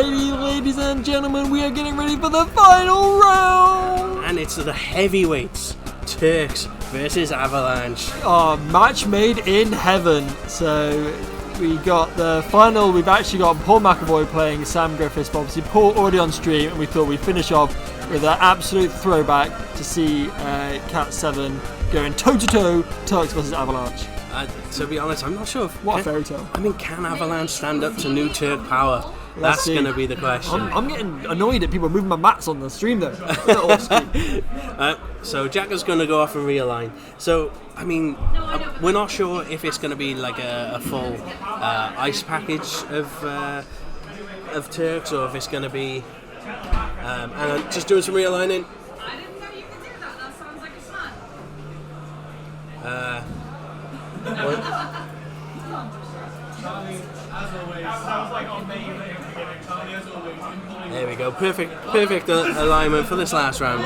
Alrighty, ladies and gentlemen, we are getting ready for the final round! And it's the heavyweights, Turks versus Avalanche. Match made in heaven. So we got the final. We've actually got Paul McAvoy playing Sam Griffiths, but obviously Paul already on stream, and we thought we'd finish off with an absolute throwback to see Cat 7 going toe-to-toe, Turks versus Avalanche. To be honest, I'm not sure. What a fairy tale. I mean, can Avalanche stand up to new Turk power? That's going to be the question. I'm getting annoyed that people are moving my mats on the stream, though. So Jack is going to go off and realign. So, I mean, we're not sure if it's going to be like a full ice package of Turks, or if it's going to be and just doing some realigning. I didn't know you could do that. That sounds like a plan. There we go. Perfect alignment for this last round.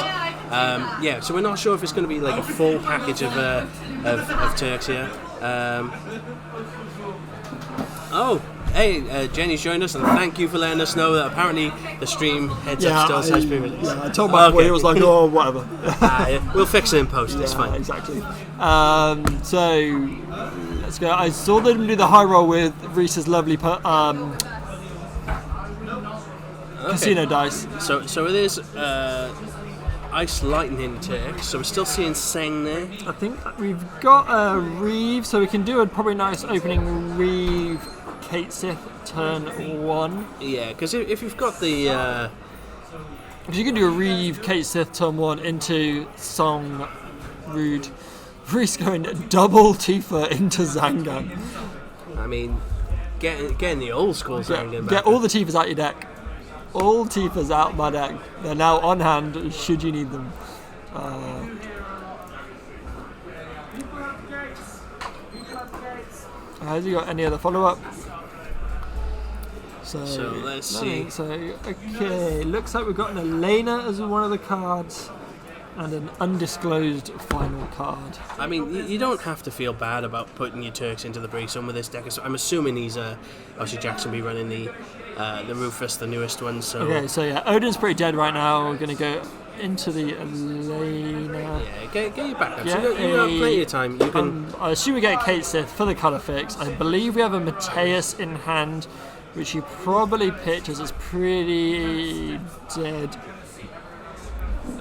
So we're not sure if it's going to be like a full package of Turks here. Hey, Jenny's joined us, and thank you for letting us know that apparently the stream heads-up still says pre-release. Yeah, I told my boy, he was like, oh, whatever. We'll fix it in post, it's fine. Exactly. So, let's go. I saw them do the high roll with Reese's lovely casino dice. So it is Ice Lightning Turks, so we're still seeing Seng there. I think we've got a Reeve, so we can do a probably nice opening Reeve Kate Sith turn 1. Yeah, because if you've got the... Because you can do a Reeve Kate Sith turn 1 into Song Rude. Reese going double Tifa into Zangan. I mean, getting the old school Zangan back. Get all the Tifas out your deck. All Tifas out my deck. They're now on hand should you need them. Has he got any other follow-up? So let's see. So, okay, looks like we've got an Elena as one of the cards and an undisclosed final card. I mean, you don't have to feel bad about putting your Turks into the breeze with this deck. I'm assuming he's obviously Jackson be running the Rufus, the newest one. So okay, so yeah, Odin's pretty dead right now. We're going to go into the Elena. Yeah, get your backups. Yeah, you have plenty of time. You can. I assume we get Kate Sith for the colour fix. I believe we have a Mateus in hand, which you probably picked as it's pretty dead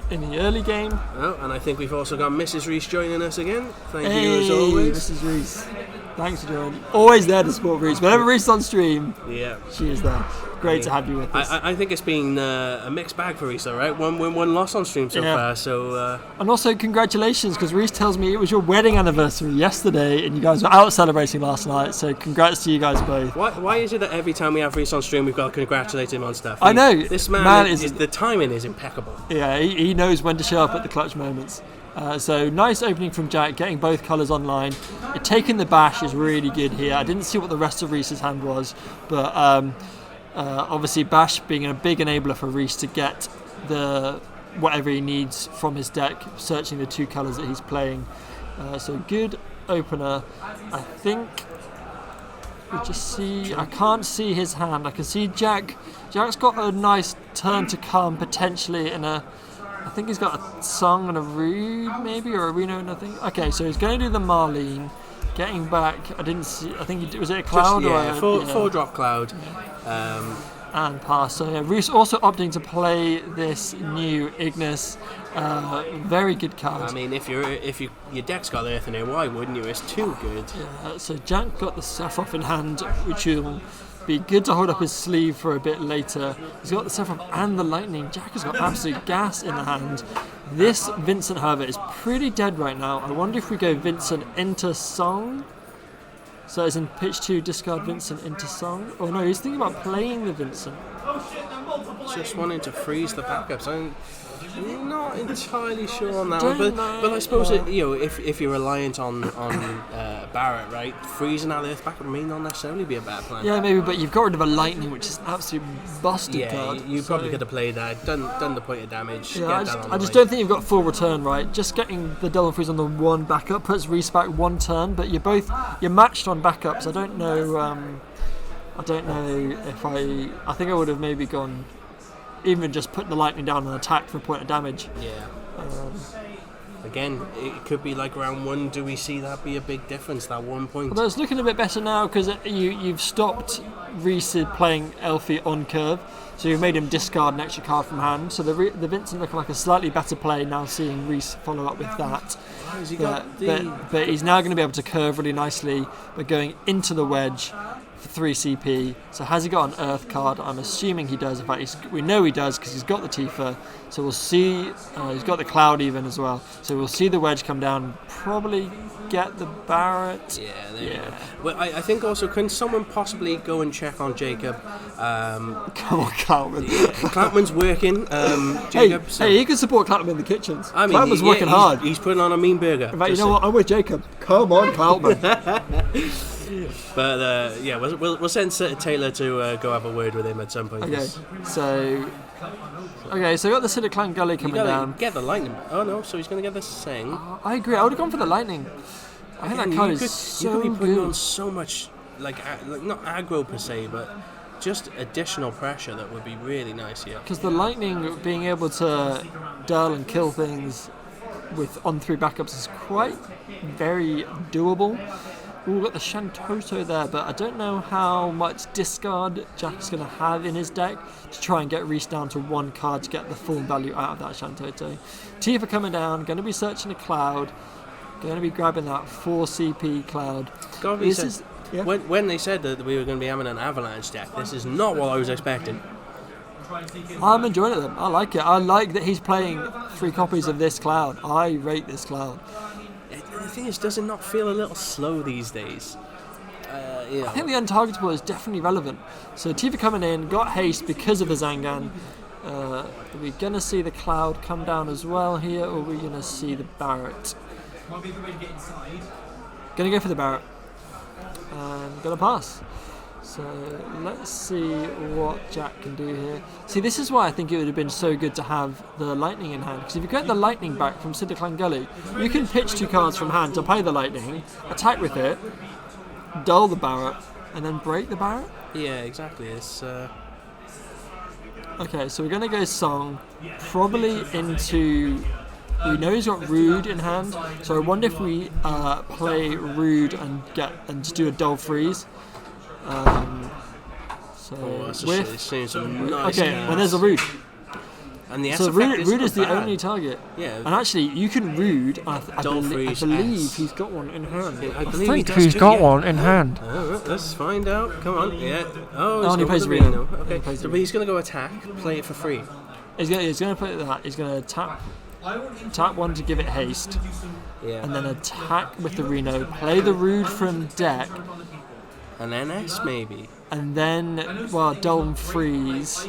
in the early game. Oh, and I think we've also got Mrs. Reese joining us again. Thank you as always. Mrs. Reese. Thanks for joining. Always there to support Reese. Whenever Reese is on stream, she is there. Great to have you with us. I think it's been a mixed bag for Reese, though, right? One win, one loss on stream so far. So and also congratulations, because Reese tells me it was your wedding anniversary yesterday, and you guys were out celebrating last night. So congrats to you guys both. Why is it that every time we have Reese on stream, we've got to congratulate him on stuff? I know this man is the timing is impeccable. Yeah, he knows when to show up at the clutch moments. So nice opening from Jack, getting both colours online. Taking the bash is really good here. I didn't see what the rest of Reese's hand was, but obviously bash being a big enabler for Reese to get the whatever he needs from his deck, searching the two colours that he's playing. So good opener. I think we just see. I can't see his hand. I can see Jack. Jack's got a nice turn to come potentially in a. I think he's got a Song and a Rude, maybe, or a Reno and nothing. Okay, so he's going to do the Marlene. Getting back, I didn't see. I think was it a Cloud four drop Cloud, and pass. So yeah, Reese also opting to play this new Ignis. Very good card. I mean, if your deck's got Earth in it, why wouldn't you? It's too good. Yeah, so Jack got the Sephiroth in hand, which will be good to hold up his sleeve for a bit later. He's got the Sephiroth and the Lightning. Jack has got absolute gas in the hand. This Vincent, however, is pretty dead right now. I wonder if we go Vincent into Song. So as in pitch 2, discard Vincent into Song. Oh no, he's thinking about playing the Vincent. Just wanting to freeze the backups. I'm not entirely sure on that one, but I suppose if you're reliant on Barrett, right, freezing out the Earth backup may not necessarily be a bad plan. Yeah, maybe, but you've got rid of a Lightning, which is an absolute busted card. You probably could have played that, done the point of damage. Yeah, I just don't think you've got full return, right? Just getting the Devil Freeze on the one backup puts Reese back one turn, but you're matched on backups. I don't know. I don't know if I think I would have maybe gone, even just put the lightning down and attacked for a point of damage. Yeah. Again, it could be like round 1. Do we see that be a big difference, that 1 point? Although it's looking a bit better now because you've stopped Reese playing Elfie on curve, so you've made him discard an extra card from hand. So the Vincent looking like a slightly better play now, seeing Reese follow up with that. But he's now going to be able to curve really nicely by going into the wedge for 3 CP. So has he got an Earth card? I'm assuming he does. In fact, we know he does because he's got the Tifa. So we'll see. He's got the Cloud even as well. So we'll see the wedge come down. Probably get the Barrett. Yeah, there you go. Well, I think also, can someone possibly go and check on Jacob? Come on, Cloutman. Cloutman's working. Jacob. Hey, he can support Cloutman in the kitchens. I mean, Cloutman's working hard. He's putting on a mean burger. In fact, you know what? I'm with Jacob. Come on, Cloutman. But yeah, we'll send Taylor to go have a word with him at some point. Okay, so we got the Cinder Clan Gully coming down. Get the lightning. Oh no, so he's going to get the Sing. I agree. I would have gone for the lightning. I think that card is so you could be putting good. on so much, like not aggro per se, but just additional pressure that would be really nice here. Because the lightning being able to dull and kill things with on 3 backups is quite very doable. We've got the Shantoto there, but I don't know how much discard Jack's going to have in his deck to try and get Reese down to 1 card to get the full value out of that Shantoto. Tifa coming down, going to be searching a Cloud, going to be grabbing that 4 CP Cloud. When they said that we were going to be having an Avalanche deck, this is not what I was expecting. I'm enjoying it. I like it. I like that he's playing 3 copies of this Cloud. I rate this Cloud. The thing is, does it not feel a little slow these days? I think the untargetable is definitely relevant. So Tifa coming in, got haste because of the Zangan. Are we going to see the Cloud come down as well here, or are we going to see the Barrett? Going to go for the Barrett. And going to pass. So let's see what Jack can do here. See, this is why I think it would have been so good to have the Lightning in hand. Because if you get the Lightning back from Cinder Clan Gully, you can pitch 2 cards from hand to play the Lightning, attack with it, dull the Barrett, and then break the Barrett. Yeah, exactly. It's Okay, so we're going to go Song, probably into... We know he's got Rude in hand, so I wonder if we play Rude and just do a dull freeze. When there's a Rude. And the so Rude is the only target. Yeah. And actually, you can Rude. I believe he's got one in hand. Yeah, I think he's got one in hand. Let's find out. Come on. Yeah. Oh, he plays Reno. Okay. But he's going to go attack, play it for free. He's going to play that. He's going to tap 1 to give it haste. Yeah. And then attack with the Reno. Play the Rude from deck. An NS maybe. And then, dull and freeze.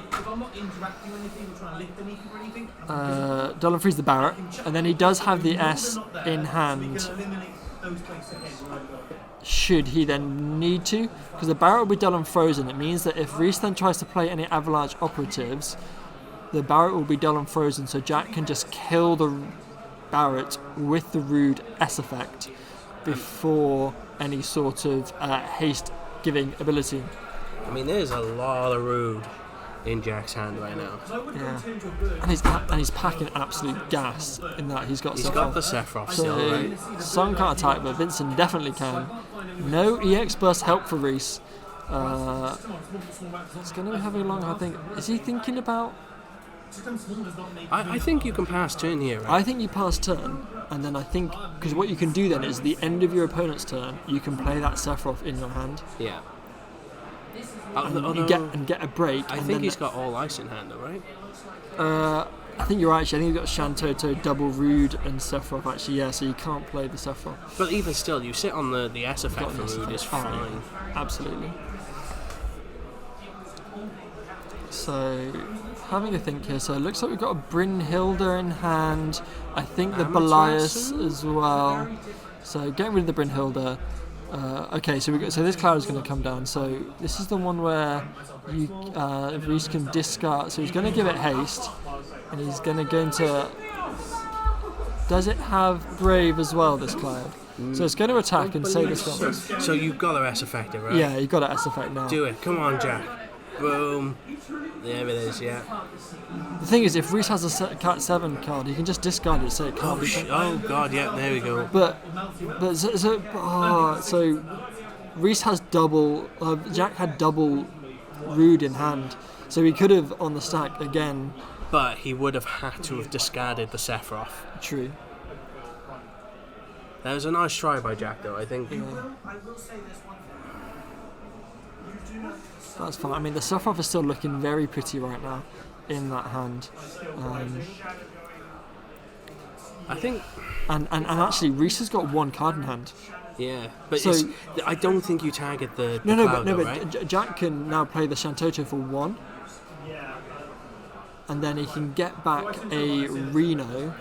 Dull and freeze the Barrett. And then he does have the S in hand. Should he then need to? Because the Barrett will be dull and frozen. It means that if Reese then tries to play any Avalanche operatives, the Barrett will be dull and frozen. So Jack can just kill the Barrett with the Rude S effect before any sort of haste giving ability. I mean, there's a lot of Rude in Jack's hand right now. Yeah, and he's packing absolute gas in that he's got the Sephiroth still, right? Song can't attack, but Vincent definitely can. No EX burst help for Reese. It's going to be having a long. I think. Is he thinking about? I think you can pass turn here, right? I think you pass turn, and then I think because what you can do then is the end of your opponent's turn, you can play that Sephiroth in your hand. Yeah. And get a break. I think he's got all ice in hand, though, right? I think you're right. Actually, I think he's got Shantoto, double Rude, and Sephiroth. Actually, yeah. So you can't play the Sephiroth. But even still, you sit on the S effect for Rude is fine. Absolutely. So, having a think here. So it looks like we've got a Brynhilda in hand. I think the Belias as well. So getting rid of the Brynhilda. Okay, so this Cloud is going to come down. So this is the one where Reese can discard. So he's going to give it haste, and he's going to go into. Does it have Brave as well, this Cloud? So it's going to attack and save its combos. So you've got to S effect it, right? Yeah, you've got to S effect now. Do it. Come on, Jack. Boom. There it is, yeah. The thing is, if Reese has a Cat 7 card, he can just discard it, so it can't be... Oh, God, yeah, there we go. But so Reese has double... Jack had double Rude in hand, so he could have, on the stack, again... But he would have had to have discarded the Sephiroth. True. That was a nice try by Jack, though, I think. Yeah. That's fine. I mean, the Sephiroth is still looking very pretty right now in that hand. I think... And actually, Reese has got one card in hand. Yeah, but So- I don't think you target the No, cloud, though, but right? Jack can now play the Shantoto for 1. And then he can get back a Reno.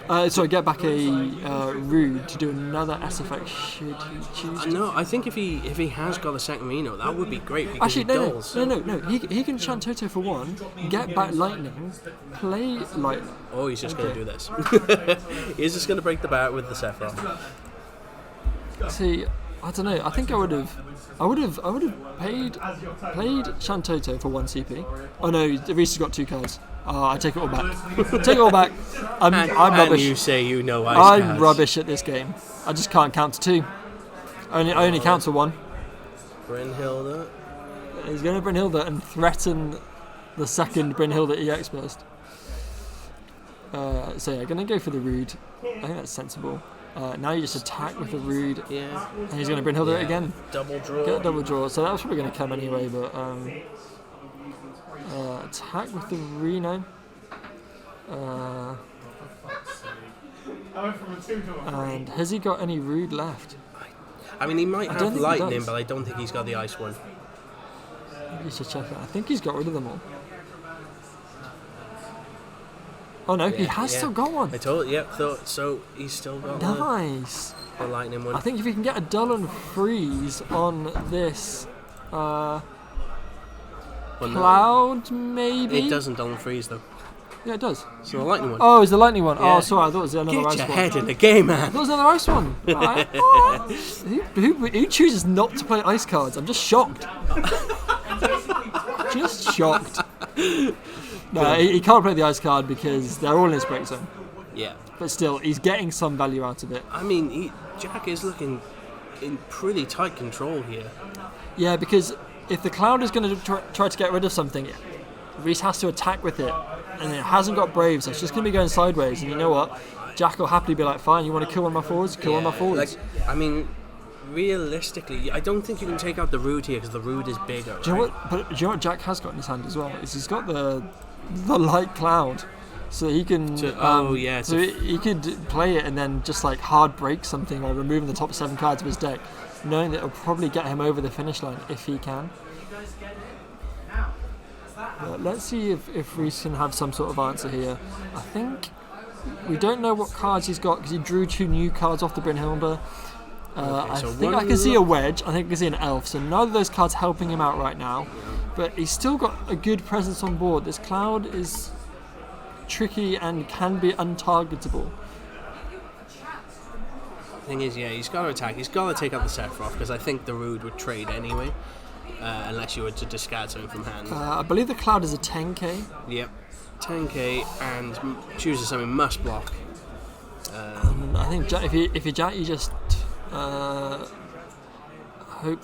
Get back a Rude to do another S effect. Should he choose to? No, I think if he has got a second Reno, that would be great because Actually, he no. does. He can Shantoto for 1, get back Lightning, play Lightning. Oh, he's just going to do this. He's just going to break the bat with the Sephiroth. See, I don't know. I think I would have played Shantoto for 1 CP. Oh no, Reese has got 2 cards. I take it all back. Take it all back. I'm rubbish. And you say you know ice I'm cards. rubbish at this game. I just can't count to 2. I only count to 1. Brynhilda. He's going to Brynhilda and threaten the second Brynhilda EX burst. So yeah, going to go for the Rude. I think that's sensible. Now you just attack with the Rude. Yeah. And he's going to Brynhilda it again. Double draw. Get a double draw. So that was probably going to come anyway, but attack with the Reno. And has he got any Rude left? I mean, he might don't have think he lightning, does. but I don't think he's got the ice one. You should check it. I think he's got rid of them all. Oh no, he has still got one. I told you, thought so. He's still got Nice. the lightning one. I think if you can get a dull and freeze on this Well, no, Cloud, maybe. it doesn't dull and freeze though. Yeah, it does. So the lightning one. Oh, it's the lightning one. Yeah. Oh, sorry, I thought it was another Get ice your one. head in the game, man. That was another ice one. Right. Who chooses not to play ice cards? I'm just shocked. Just shocked. No, he can't play the ice card because they're all in his break zone. Yeah. But still, he's getting some value out of it. I mean, Jack is looking in pretty tight control here. Yeah, because if the Cloud is going to try to get rid of something, Reese has to attack with it. And it hasn't got Brave, so it's just going to be going sideways. And you know what? Jack will happily be like, fine, you want to kill one of my forwards? Kill one of my forwards. Like, I mean, realistically, I don't think you can take out the Rude here because the Rude is bigger. Do you know what? But do you know what Jack has got in his hand as well? Is he's got the light Cloud, so he can. So he could play it and then just like hard break something or removing the top 7 cards of his deck, knowing that it'll probably get him over the finish line if he can. But let's see if Reese can have some sort of answer here. I think we don't know what cards he's got because he drew 2 new cards off the Brynhilda. I think I can see a wedge. I think I can see an elf. So neither of those cards helping him out right now. But he's still got a good presence on board. This Cloud is tricky and can be untargetable. Thing is, yeah, he's got to attack. He's got to take out the Sephiroth because I think the Rude would trade anyway, unless you were to discard something from hand. I believe the Cloud is a 10k. Yep, 10k and chooses something must block. I think Jack, if you Jack, you just hope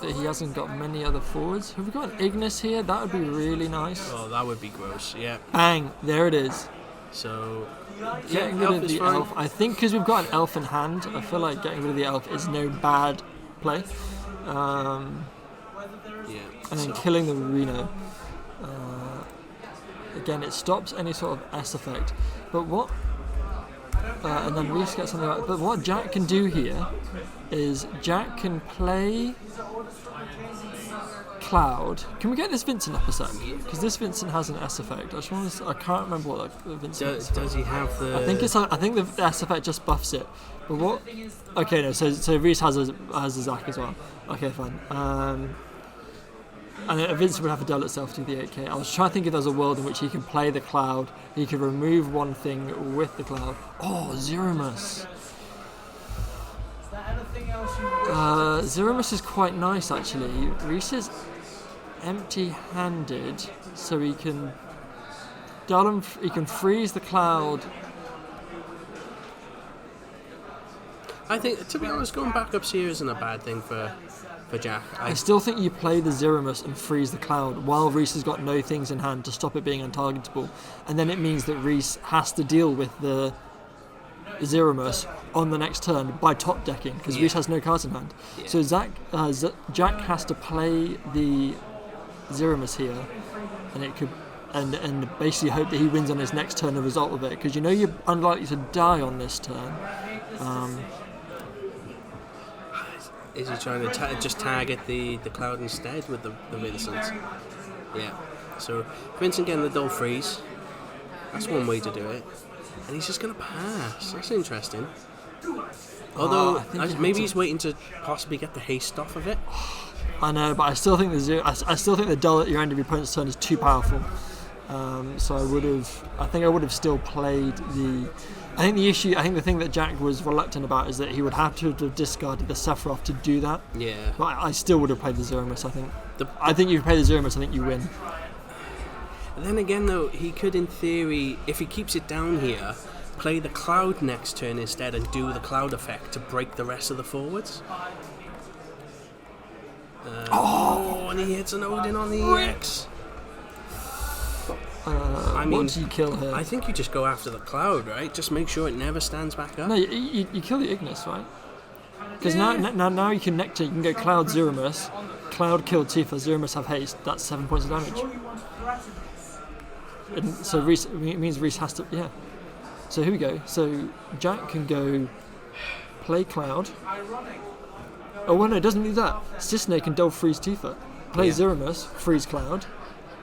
that he hasn't got many other forwards. Have we got an Ignis here? That would be really nice. Oh, that would be gross. Yeah. Bang! There it is. So Getting rid of the elf. I think because we've got an elf in hand, I feel like getting rid of the elf is no bad play. And then killing the Reno. Again, it stops any sort of S effect. But what? And then Reese gets something like. But what Jack can do here is Jack can play Cloud. Can we get this Vincent up a sec? Because this Vincent has an S effect. I can't remember what the Vincent is. Does he have the? I think the S effect just buffs it. But what? Okay, no. So Reese has a Zac as well. Okay, fine. And Vincent would have to dull itself to the 8k. I was trying to think if there's a world in which he can play the cloud, he could remove one thing with the cloud. Oh, Zeromus. Zeromus is quite nice actually. Reese is empty-handed, so he can dull him. He can freeze the cloud. I think, to be honest, going backups here isn't a bad thing for Jack. I still think you play the Zeromus and freeze the cloud while Reese has got no things in hand to stop it being untargetable, and then it means that Reese has to deal with the Zeromus on the next turn by top decking because Reese has no cards in hand. Yeah. So Jack has to play the Zeromus here, and it could and basically hope that he wins on his next turn as a result of it, because you know you're unlikely to die on this turn. Is he trying to just target the cloud instead with the Vincent? Yeah. So Vincent getting the dull freeze. That's one way to do it. And he's just going to pass. That's interesting. Although maybe he's waiting to possibly get the haste off of it. I know, but I still think I still think the dull at your end of your opponent's turn is too powerful. So I think I would have still played the. I think the thing that Jack was reluctant about is that he would have to have discarded the Sephiroth to do that. Yeah. But I still would have played the Zeromus, I think. I think if you play the Zeromus, I think you win. Then again, though, he could, in theory, if he keeps it down here, play the cloud next turn instead and do the cloud effect to break the rest of the forwards. And he hits an Odin on the EX. I mean, what do you kill here? I think you just go after the cloud, right? Just make sure it never stands back up. No, you kill the Ignis, right? Because now you can nectar. You can go Cloud Zeromus, Cloud kill Tifa, Zeromus have haste. That's 7 points of damage. And so Reese, it means Reese has to. Yeah. So here we go. So Jack can go play Cloud. Oh well, no, it doesn't do that. Cisne can dull freeze Tifa. Play Zeromus, freeze Cloud.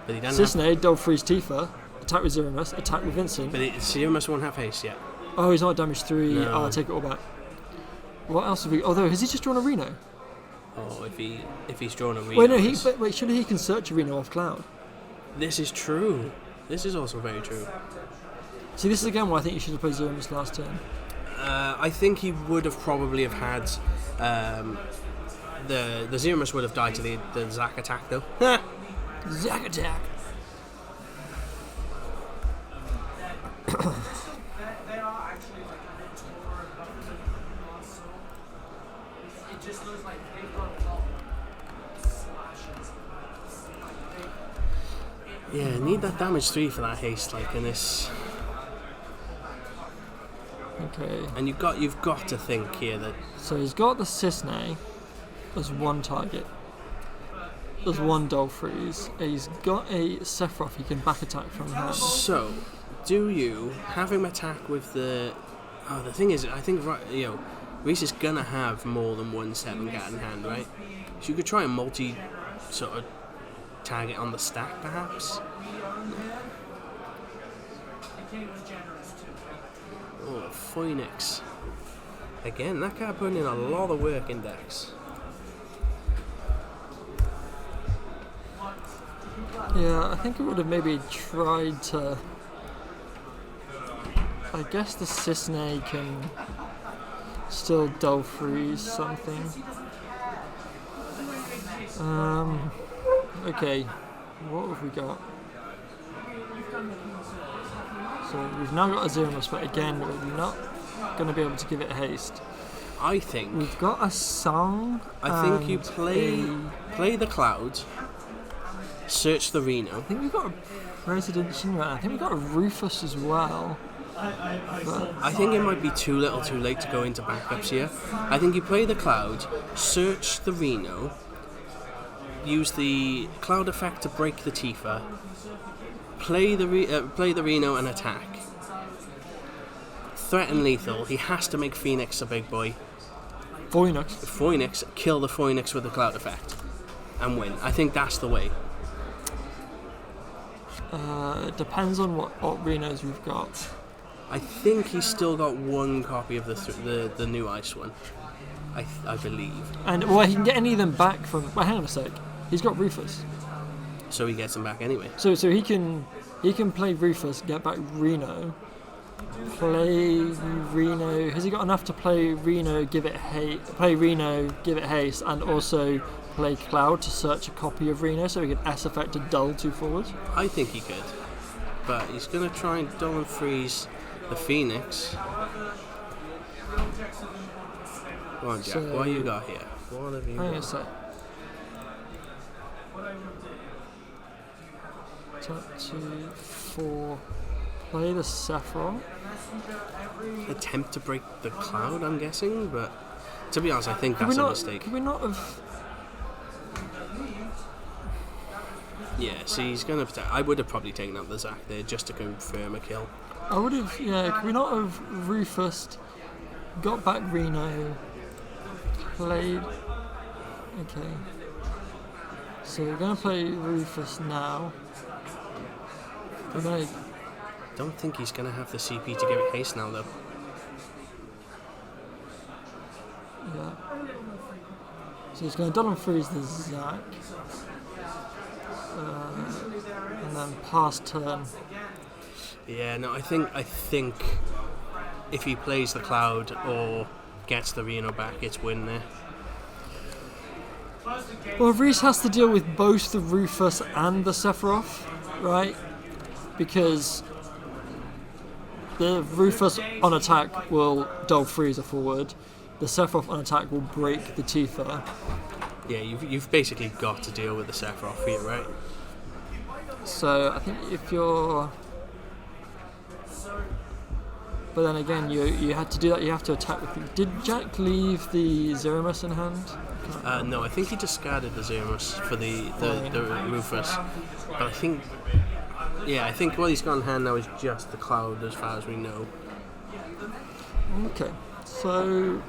Cisne, dull freeze Tifa, attack with Zeromus, attack with Vincent. But Zeromus won't have haste yet. Oh, he's not damage 3. No. Oh, I take it all back. What else have we? Although, has he just drawn a Reno? Oh, if he's drawn a Reno. Wait, no. Surely he can search a Reno off Cloud. This is true. This is also very true. See, this is again why I think you should have played Zeromus last turn. I think he would have probably have had the Zeromus would have died to the Zac attack though. Zac attack. Yeah, need that damage 3 for that haste, like in this. Okay. And you've got to think here that. So he's got the Cisne as one target. There's one dull freeze. He's got a Sephiroth he can back attack from hand. So, do you have him attack with the? Oh, the thing is, I think Reese is gonna have more than one 7-gat in hand, right? So you could try a multi sort of target on the stack, perhaps. Oh, Phoenix. Again, that card putting in a lot of work in decks. Yeah, I think it would have maybe tried to. I guess the Cisne can still dull freeze something. Okay, what have we got? So we've now got a Zeromus, but again, we're not going to be able to give it haste. I think we've got a song. I think you play the cloud. Search the Reno. I think we've got a President Shinra. I think we've got a Rufus as well. But I think it might be too little too late to go into backups here. I think you play the cloud, search the Reno, use the cloud effect to break the Tifa, play the Reno and attack. Threaten lethal. He has to make Phoenix a big boy. Phoenix, kill the Phoenix with the cloud effect and win. I think that's the way. It depends on what Renos we've got. I think he's still got one copy of the new ice one. I believe. And well, he can get any of them back from. Well, hang on a sec. He's got Rufus. So he gets them back anyway. So he can play Rufus, get back Reno. Play Reno. Has he got enough to play Reno, give it haste, and also play Cloud to search a copy of Reno so he can S effect to dull 2 forwards? I think he could. But he's going to try and dull and freeze the Phoenix. Come on, Jack. So, what you got here? What have you hang on a got? sec. Top 2, 4. Play the Sephiroth. Attempt to break the Cloud, I'm guessing, but to be honest, I think that's a mistake. Could we not have... Yeah, so he's going to protect. I would have probably taken out the Zac there just to confirm a kill. I would have, yeah, could we not have Rufus, got back Reno, played... Okay. So we're going to play Rufus now. We're going to... Don't think he's going to have the CP to give it haste now, though. Yeah. So he's going to double and freeze the Zac. And then pass turn. Yeah, no, I think if he plays the Cloud or gets the Reno back, it's win there. Well, Reese has to deal with both the Rufus and the Sephiroth, right? Because the Rufus on attack will dull freeze a forward. The Sephiroth on attack will break the Tifa. Yeah, you've basically got to deal with the Sephiroth here, right? So I think if you're... But then again, you had to do that, you have to attack with... Did Jack leave the Zeromus in hand? No, I think he discarded the Zeromus for the Rufus. But I think... Yeah, I think what he's got in hand now is just the Cloud as far as we know. Okay, so...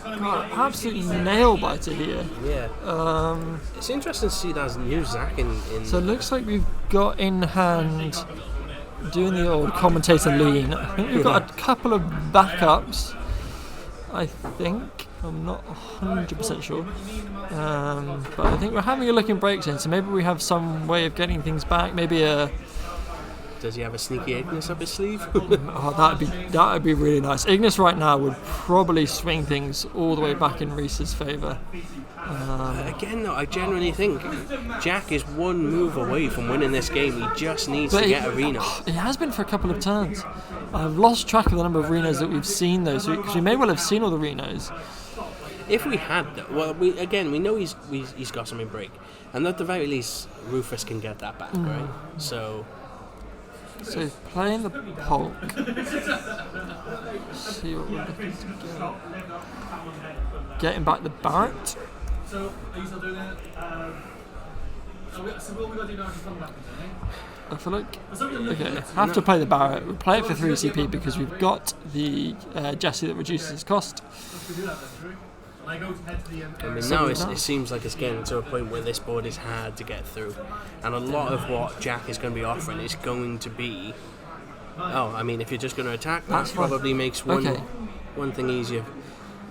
God, absolutely nail-biter here. Yeah. It's interesting to see that new Zac in... So it looks like we've got in hand, doing the old commentator lean, I think we've got a couple of backups, I think. I'm not 100% sure. But I think we're having a look in breaks in, so maybe we have some way of getting things back. Maybe a... Does he have a sneaky Ignis up his sleeve? Oh, that'd be really nice. Ignis right now would probably swing things all the way back in Reese's favour. Again, though, I genuinely think Jack is one move away from winning this game. He just needs to get a Reno. It has been for a couple of turns. I've lost track of the number of Renos that we've seen, though, because we may well have seen all the Renos. If we had, well, we know he's got some in break, and at the very least, Rufus can get that back, right? So playing the Polk. See what we're looking to get. Getting back the Barrett. So are you still doing it? So what we got to do now is come back, I feel like have to play the Barrett. We'll play it for 3 CP because we've got the Jesse that reduces its cost. Let's do that then, shall we? I mean, now it seems like it's getting to a point where this board is hard to get through, and a lot of what Jack is going to be offering is going to be... Oh, I mean, if you're just going to attack, that probably makes one thing easier.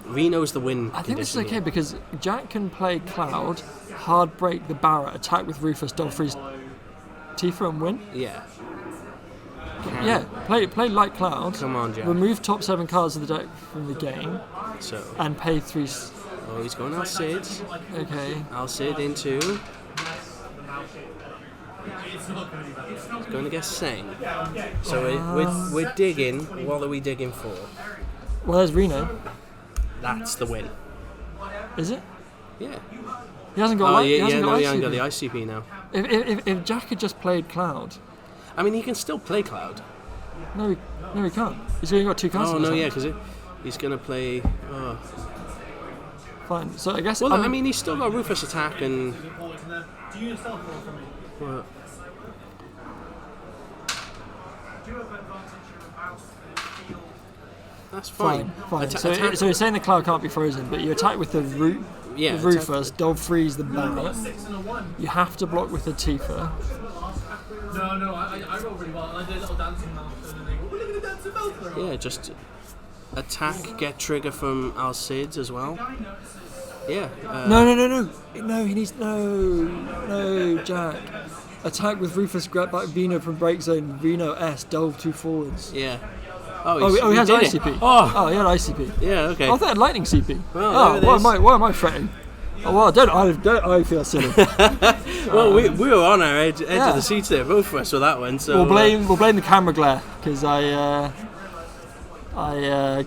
Reno's the win. I think this is okay because Jack can play Cloud, hard break the Barrett, attack with Rufus, double freeze Tifa and win. Yeah. Yeah, play Light Cloud. Come on, Jack. Remove top 7 cards of the deck from the game. So. And pay 3. Oh, he's going Alcid. Okay. Alcid into. He's going to get Sang. So we're digging. What are we digging for? Well, there's Reno. That's the win. Is it? Yeah. He hasn't got. He hasn't got the ICP now. If Jack had just played Cloud. I mean, he can still play Cloud. No, he can't. He's only got 2 cards. Oh no, yeah, because he's going to play. Oh. Fine. So I guess. Well, I mean, he's still got Rufus attack and. What? That's fine. Fine. So you're saying the Cloud can't be frozen, but you attack with the Rufus, don't freeze the Barrett. You have to block with the Tifa. No, I rolled really well. I did a little dancing mouth, and then they go, look at the dancing mouth. Yeah, just attack, get trigger from Alcid as well. Yeah. No, he needs... No, Jack. Attack with Rufus, grab back Vino from break zone. Vino S, delve 2 forwards. Yeah. He has did ICP. It. Oh, he had ICP. yeah, okay. I thought I had lightning CP. Well, why am I fretting? Oh, well, I feel silly. Well, we were on our edge of the seats there, both of us, with that one. So we'll blame the camera glare, because I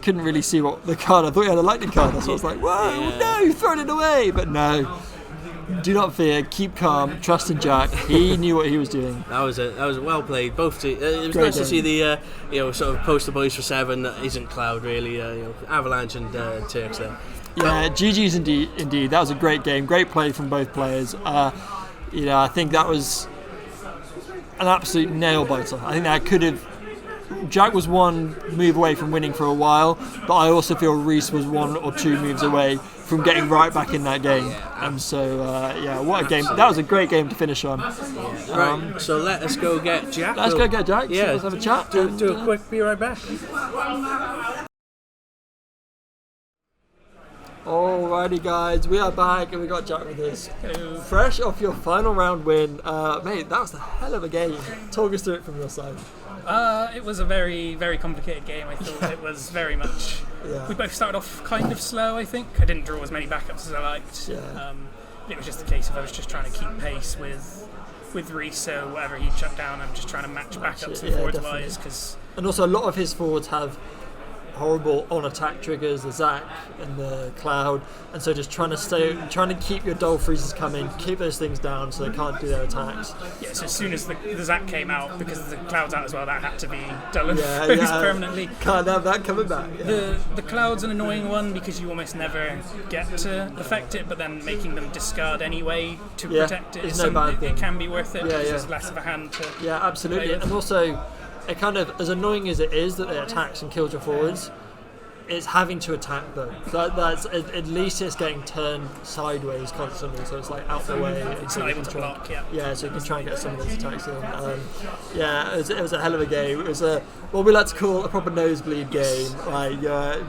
couldn't really see what the card. I thought you had a lightning card. So I was like, whoa, no, you've thrown it away. But no, do not fear. Keep calm. Trust in Jack. He knew what he was doing. That was well played. Both teams. It was Great nice to game. see the sort of poster boys for 7 that isn't Cloud really. Avalanche and Turks there. Yeah, GG's indeed. That was a great game. Great play from both players. I think that was an absolute nail biter. I think that could have. Jack was one move away from winning for a while, but I also feel Reese was 1 or 2 moves away from getting right back in that game. And so, what a game. That was a great game to finish on. Right, so let us go get Jack. Let's go get Jack. Yeah, Let's have a chat. Do a quick, be right back. Alrighty guys, we are back and we got Jack with us. Fresh off your final round win, mate, that was a hell of a game. Talk us through it from your side. It was a very, very complicated game. I thought it was very much. Yeah. We both started off kind of slow, I think. I didn't draw as many backups as I liked. Yeah. It was just a case of I was just trying to keep pace with Reese, so whatever he shut down, I'm just trying to match backups and forwards wise. And also a lot of his forwards have horrible on attack triggers, the Zac and the Cloud, and so just trying to keep your dull freezes coming, keep those things down so they can't do their attacks. Yeah, so as soon as the Zac came out, because the Cloud's out as well, that had to be dull and froze permanently. Can't have that coming back. Yeah. The Cloud's an annoying one because you almost never get to affect it, but then making them discard anyway to protect it, no bad thing. It can be worth it because it's less of a hand to absolutely. play with. And also, it kind of, as annoying as it is that it attacks and kills your forwards, it's having to attack though. That's at least it's getting turned sideways constantly, so it's like out the way. It's not able to block, so you can try and get some of those attacks in. It was a hell of a game. It was what we like to call a proper nosebleed game. Like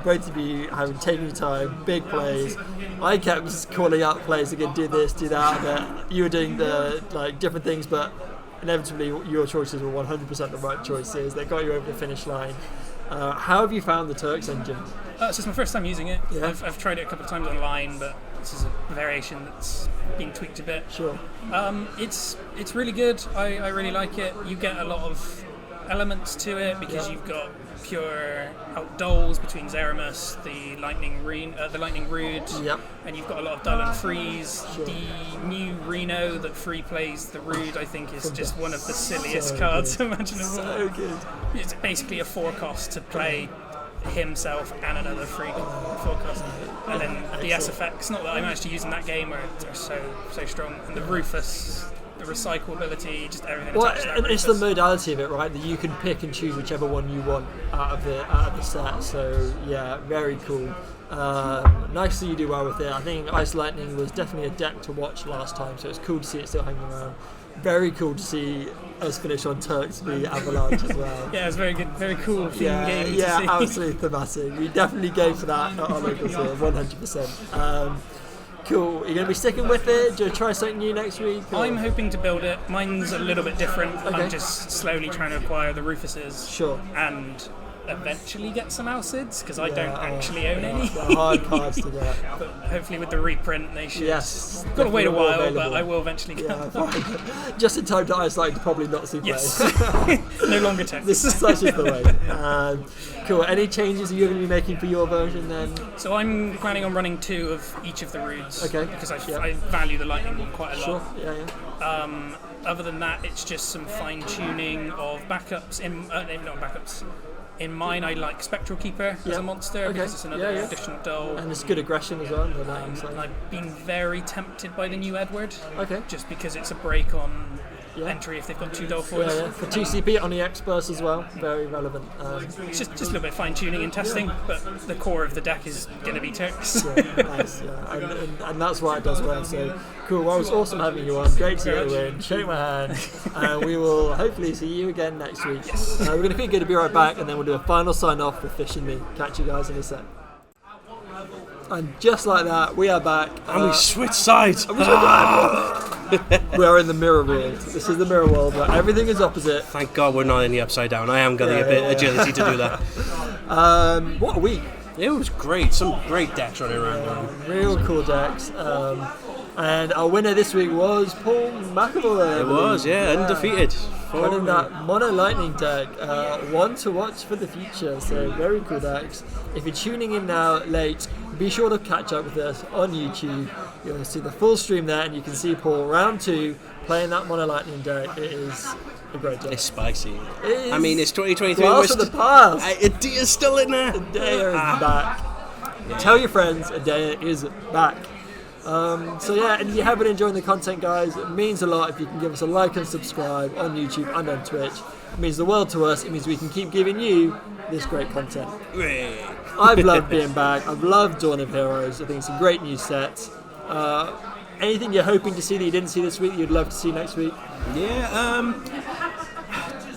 both of you taking your time, big plays. I kept just calling out plays again, do this, do that. But you were doing the different things, but inevitably your choices were 100% the right choices. They got you over the finish line. How have you found the Turks engine? This is my first time using it. Yeah. I've tried it a couple of times online, but this is a variation that's been tweaked a bit. Sure. It's really good. I really like it. You get a lot of elements to it because you've got pure outdoles between Zeramus, the Lightning Rude, and you've got a lot of dull and freeze. Sure. The new Reno that free plays the Rude, I think, is just one of the silliest cards imaginable. So good. It's basically a 4-cost to play himself and another free 4-cost, and then the S effects. Not that I managed to use in that game, where they're so strong, and the Rufus. The recycle ability, just everything. And it's the modality of it, right? That you can pick and choose whichever one you want out of the set. So yeah, very cool. Nice that you do well with it. I think Ice Lightning was definitely a deck to watch last time, so it's cool to see it still hanging around. Very cool to see us finish on Turks v Avalanche as well. Yeah, it was very good, very cool theme game to see. Yeah, absolutely thematic. We definitely go for that at our locals here, 100%. Cool. Are you going to be sticking with it? Do you try something new next week? Or? I'm hoping to build it. Mine's a little bit different. Okay. I'm just slowly trying to acquire the Rufuses. Sure. And eventually get some Alcids, because I don't actually own any. They're hard cards to get. But hopefully with the reprint they should. Yes. Got to wait a while, but I will eventually get them. Just in time to Ice Lightning to probably not see play. Yes. No longer text. This is such is the way. Cool. Any changes are you going to be making for your version then? So I'm planning on running 2 of each of the Rudes. Okay. Because I value the Lightning one quite a lot. Sure. Yeah. Other than that, it's just some fine tuning of backups. Not backups. In mine, I like Spectral Keeper as a monster because it's another additional dull. And it's good aggression as well. I've been very tempted by the new Edward. Okay. Just because it's a break on entry if they've got 2 dull forwards. For TCP on the X-Burst as well. Very relevant. It's just a little bit fine tuning and testing, but the core of the deck is going to be Turks. Nice. And that's why it does well. So cool. Well, it was awesome having you on. Great to get a win. Shake my hand. And we will hopefully see you again next week. Yes. We're going to be right back, and then we'll do a final sign off with Fish and me. Catch you guys in a sec. And just like that, we are back. And we switched sides. We are in the mirror world. This is the mirror world where everything is opposite. Thank God we're not in the upside down. I am getting a bit agility to do that. What a week. It was great. Some great decks running around. Real cool decks. And our winner this week was Paul McAvoy. It was, undefeated. Running that Mono Lightning deck. One to watch for the future. So very cool decks. If you're tuning in now late, be sure to catch up with us on YouTube. You'll see the full stream there, and you can see Paul round 2 playing that Mono Lightning deck. It is a great deck. It's spicy. It is. I mean, it's 2023. Blast of the past. Adea's still in there. Adea is back. Tell your friends, Adea is back. And if you have been enjoying the content, guys, it means a lot if you can give us a like and subscribe on YouTube and on Twitch. It means the world to us. It means we can keep giving you this great content. I've loved being back. I've loved Dawn of Heroes. I think it's a great new set. Anything you're hoping to see that you didn't see this week, you'd love to see next week?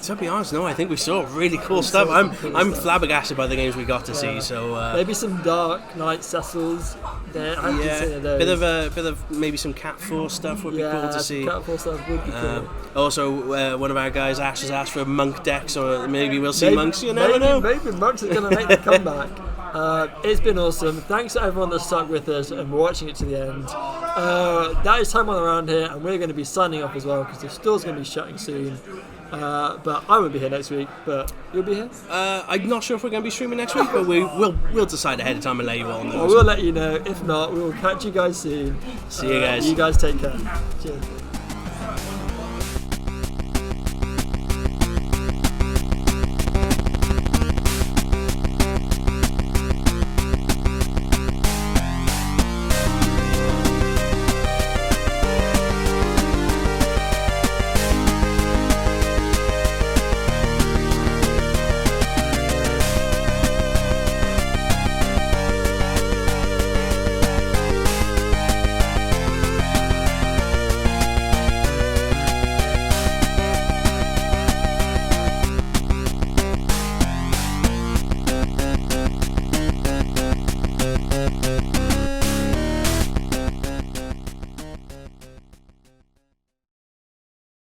To be honest, no. I think we saw really cool stuff. I'm flabbergasted by the games we got to see. So maybe some Dark Knight Cecils. There, I haven't seen those. Bit of maybe some Cat Force stuff would be cool to see. Cat Force stuff would be cool. Also, one of our guys asked for monk decks, or maybe we'll see monks. You never know. Maybe monks are going to make the comeback. It's been awesome. Thanks to everyone that stuck with us and watching it to the end. That is time on around here, and we're going to be signing off as well because the store's going to be shutting soon. But I won't be here next week. But you'll be here. I'm not sure if we're going to be streaming next week, but we'll decide ahead of time and let you all know. We'll let you know. If not, we will catch you guys soon. See you guys. You guys take care. Cheers.